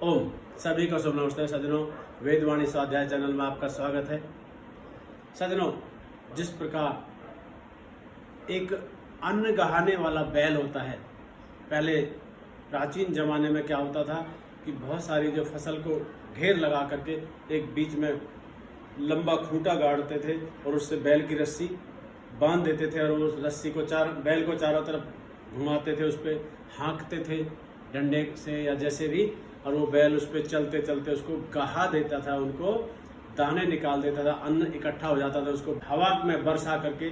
ओम सभी को शुभ नमस्ते सज्जनों। वेदवाणी स्वाध्याय चैनल में आपका स्वागत है। सज्जनों, जिस प्रकार एक अन्न गहाने वाला बैल होता है, पहले प्राचीन जमाने में क्या होता था कि बहुत सारी जो फसल को ढेर लगा करके एक बीच में लंबा खूंटा गाड़ते थे और उससे बैल की रस्सी बांध देते थे और उस रस्सी को बैल को चारों तरफ घुमाते थे, उस पर हाँकते थे डंडे से या जैसे भी, और वो बैल उस पर चलते चलते उसको गहा देता था, उनको दाने निकाल देता था, अन्न इकट्ठा हो जाता था, उसको हवा में बरसा करके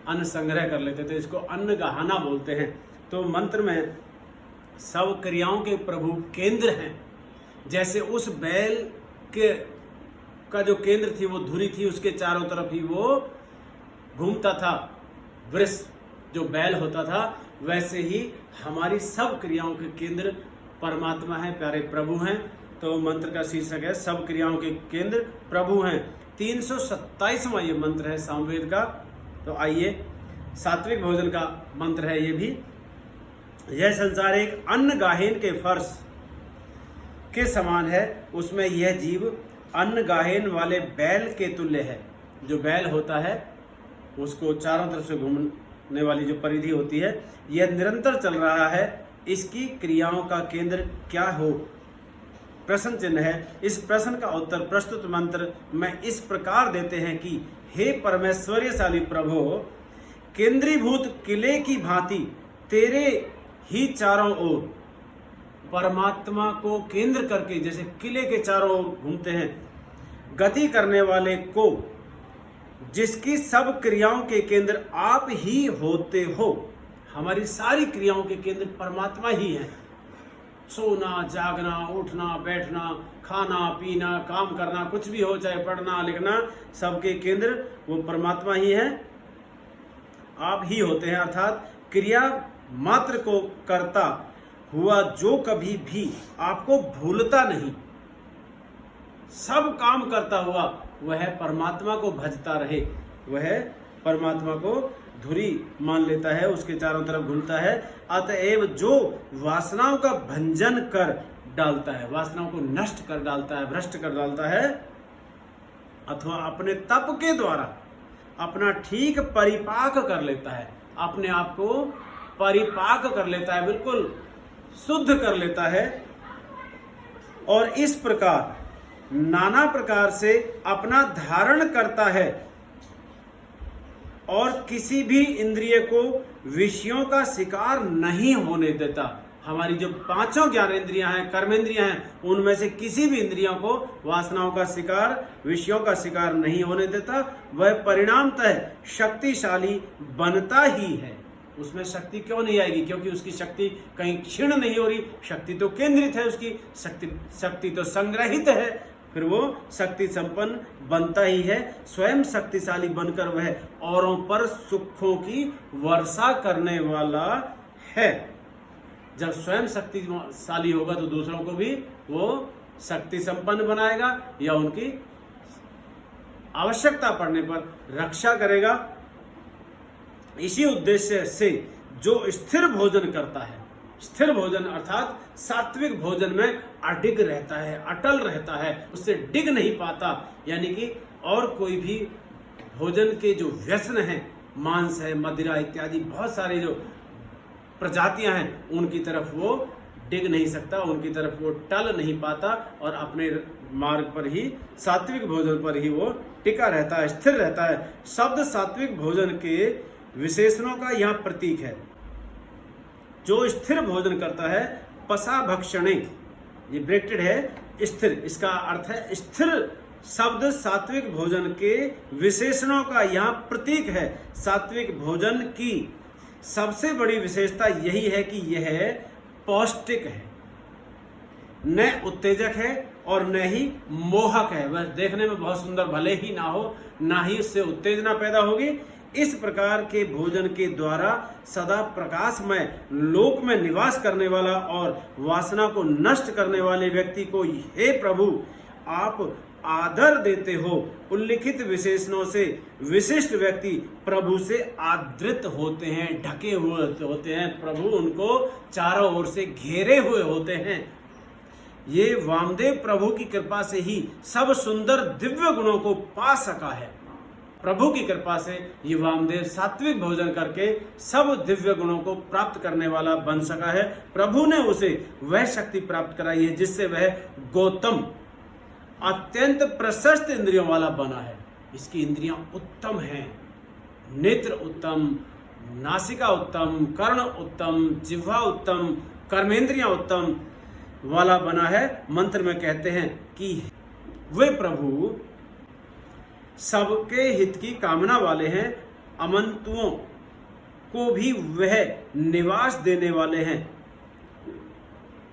अन्न संग्रह कर लेते थे। इसको अन्न गहाना बोलते हैं। तो मंत्र में सब क्रियाओं के प्रभु केंद्र हैं। जैसे उस बैल के का जो केंद्र थी वो धुरी थी, उसके चारों तरफ ही वो घूमता था वृष जो बैल होता था, वैसे ही हमारी सब क्रियाओं के केंद्र परमात्मा है, प्यारे प्रभु हैं। तो मंत्र का शीर्षक है सब क्रियाओं के केंद्र प्रभु हैं। 327वां ये मंत्र है सामवेद का। तो आइए, सात्विक भोजन का मंत्र है ये भी। यह संसार एक अन्न गाहेन के फर्श के समान है, उसमें यह जीव अन्न गाहेन वाले बैल के तुल्य है। जो बैल होता है उसको चारों तरफ से घूमने वाली जो परिधि होती है, यह निरंतर चल रहा है। इसकी क्रियाओं का केंद्र क्या हो? प्रश्न चिन्ह है। इस प्रश्न का उत्तर प्रस्तुत मंत्र में इस प्रकार देते हैं कि हे परमेश्वरशाली प्रभो, केंद्रीभूत किले की भांति तेरे ही चारों ओर, परमात्मा को केंद्र करके जैसे किले के चारों ओर घूमते हैं, गति करने वाले को, जिसकी सब क्रियाओं के केंद्र आप ही होते हो। हमारी सारी क्रियाओं के केंद्र परमात्मा ही है। सोना, जागना, उठना, बैठना, खाना, पीना, काम करना, कुछ भी हो, चाहे पढ़ना लिखना, सबके केंद्र वो परमात्मा ही है, आप ही होते हैं। अर्थात क्रिया मात्र को करता हुआ जो कभी भी आपको भूलता नहीं, सब काम करता हुआ वह परमात्मा को भजता रहे, वह परमात्मा को धुरी मान लेता है, उसके चारों तरफ घूमता है। अतएव जो वासनाओं का भंजन कर डालता है, वासनाओं को नष्ट कर डालता है, भ्रष्ट कर डालता है, अथवा अपने तप के द्वारा अपना ठीक परिपाक कर लेता है, अपने आप को परिपाक कर लेता है, बिल्कुल शुद्ध कर लेता है, और इस प्रकार नाना प्रकार से अपना धारण करता है और किसी भी इंद्रिय को विषयों का शिकार नहीं होने देता। हमारी जो पांचों ज्ञानेंद्रियां हैं, कर्मेंद्रियां हैं, उनमें से किसी भी इंद्रियों को वासनाओं का शिकार, विषयों का शिकार नहीं होने देता। वह परिणामतः शक्तिशाली बनता ही है। उसमें शक्ति क्यों नहीं आएगी? क्योंकि उसकी शक्ति कहीं क्षीण नहीं हो रही, शक्ति तो केंद्रित है, उसकी शक्ति तो संग्रहित है, फिर वो शक्ति संपन्न बनता ही है। स्वयं शक्तिशाली बनकर वह औरों पर सुखों की वर्षा करने वाला है। जब स्वयं शक्तिशाली होगा तो दूसरों को भी वो शक्ति संपन्न बनाएगा या उनकी आवश्यकता पड़ने पर रक्षा करेगा। इसी उद्देश्य से जो स्थिर भोजन करता है, स्थिर भोजन अर्थात सात्विक भोजन में अडिग रहता है, अटल रहता है, उससे डिग नहीं पाता, यानी कि और कोई भी भोजन के जो व्यसन हैं, मांस है, मदिरा इत्यादि बहुत सारे जो प्रजातियां हैं, उनकी तरफ वो डिग नहीं सकता, उनकी तरफ वो टल नहीं पाता और अपने मार्ग पर ही, सात्विक भोजन पर ही वो टिका रहता है, स्थिर रहता है। शब्द सात्विक भोजन के विशेषणों का यह प्रतीक है। जो स्थिर भोजन करता है, पसा भक्षणे, ये ब्रैकेटेड है, स्थिर, इसका अर्थ है स्थिर। शब्द सात्विक भोजन के विशेषणों का यह प्रतीक है। सात्विक भोजन की सबसे बड़ी विशेषता यही है कि यह पौष्टिक है, न उत्तेजक है और न ही मोहक है। वह देखने में बहुत सुंदर भले ही ना हो, ना ही उससे उत्तेजना पैदा होगी। इस प्रकार के भोजन के द्वारा सदा प्रकाशमय लोक में निवास करने वाला और वासना को नष्ट करने वाले व्यक्ति को हे प्रभु आप आदर देते हो। उल्लिखित विशेषणों से विशिष्ट व्यक्ति प्रभु से आदृत होते हैं, ढके हुए होते हैं, प्रभु उनको चारों ओर से घेरे हुए होते हैं। ये वामदेव प्रभु की कृपा से ही सब सुंदर दिव्य गुणों को पा सका है। प्रभु की कृपा से ये वामदेव सात्विक भोजन करके सब दिव्य गुणों को प्राप्त करने वाला बन सका है। प्रभु ने उसे वह शक्ति प्राप्त कराई है जिससे वह गौतम अत्यंत प्रशस्त इंद्रियों वाला बना है। इसकी इंद्रियां उत्तम हैं, नेत्र उत्तम, नासिका उत्तम, कर्ण उत्तम, जिह्वा उत्तम, कर्मेंद्रियां उत्तम वाला बना है। मंत्र में कहते हैं कि वे प्रभु सबके हित की कामना वाले हैं, अमंतुओं को भी वह निवास देने वाले हैं।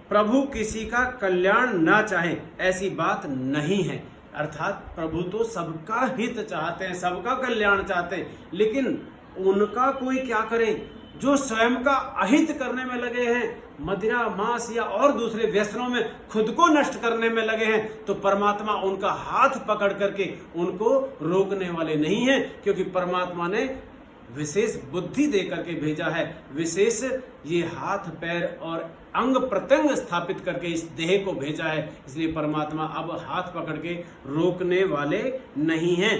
प्रभु किसी का कल्याण ना चाहे ऐसी बात नहीं है। अर्थात प्रभु तो सबका हित चाहते हैं, सबका कल्याण चाहते हैं, लेकिन उनका कोई क्या करे जो स्वयं का अहित करने में लगे हैं, मदिरा मांस या और दूसरे व्यसनों में खुद को नष्ट करने में लगे हैं, तो परमात्मा उनका हाथ पकड़ करके उनको रोकने वाले नहीं हैं, क्योंकि परमात्मा ने विशेष बुद्धि दे करके भेजा है, विशेष ये हाथ पैर और अंग प्रत्यंग स्थापित करके इस देह को भेजा है। इसलिए परमात्मा अब हाथ पकड़ के रोकने वाले नहीं हैं।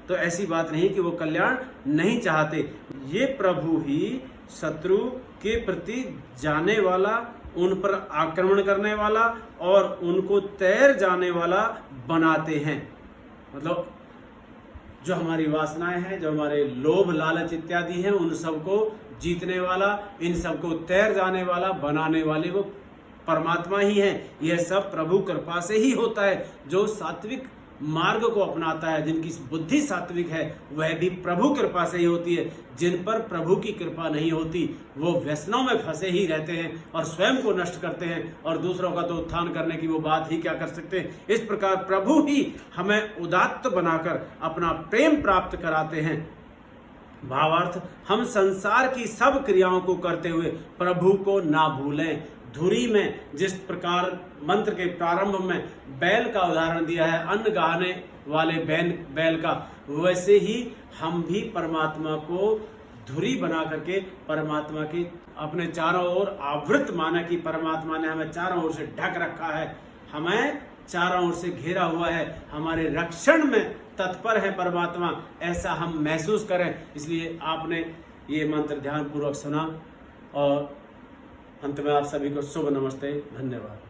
तो ऐसी बात नहीं कि वो कल्याण नहीं चाहते। ये प्रभु ही शत्रु के प्रति जाने वाला, उन पर आक्रमण करने वाला और उनको तैर जाने वाला बनाते हैं। मतलब जो हमारी वासनाएं हैं, जो हमारे लोभ लालच इत्यादि हैं, उन सबको जीतने वाला, इन सबको तैर जाने वाला, बनाने वाले वो परमात्मा ही है। यह सब प्रभु कृपा से ही होता है। जो सात्विक मार्ग को अपनाता है, जिनकी बुद्धि सात्विक है, वह भी प्रभु कृपा से ही होती है। जिन पर प्रभु की कृपा नहीं होती वो व्यसनों में फंसे ही रहते हैं और स्वयं को नष्ट करते हैं, और दूसरों का तो उत्थान करने की वो बात ही क्या कर सकते हैं। इस प्रकार प्रभु ही हमें उदात्त बनाकर अपना प्रेम प्राप्त कराते हैं। भावार्थ, हम संसार की सब क्रियाओं को करते हुए प्रभु को ना भूलें। धुरी में जिस प्रकार मंत्र के प्रारंभ में बैल का उदाहरण दिया है, अन्न गाहने वाले बैल का, वैसे ही हम भी परमात्मा को धुरी बना करके परमात्मा की अपने चारों ओर आवृत माना कि परमात्मा ने हमें चारों ओर से ढक रखा है, हमें चारों ओर से घेरा हुआ है, हमारे रक्षण में तत्पर है परमात्मा, ऐसा हम महसूस करें। इसलिए आपने ये मंत्र ध्यानपूर्वक सुना और अंत में आप सभी को शुभ नमस्ते, धन्यवाद।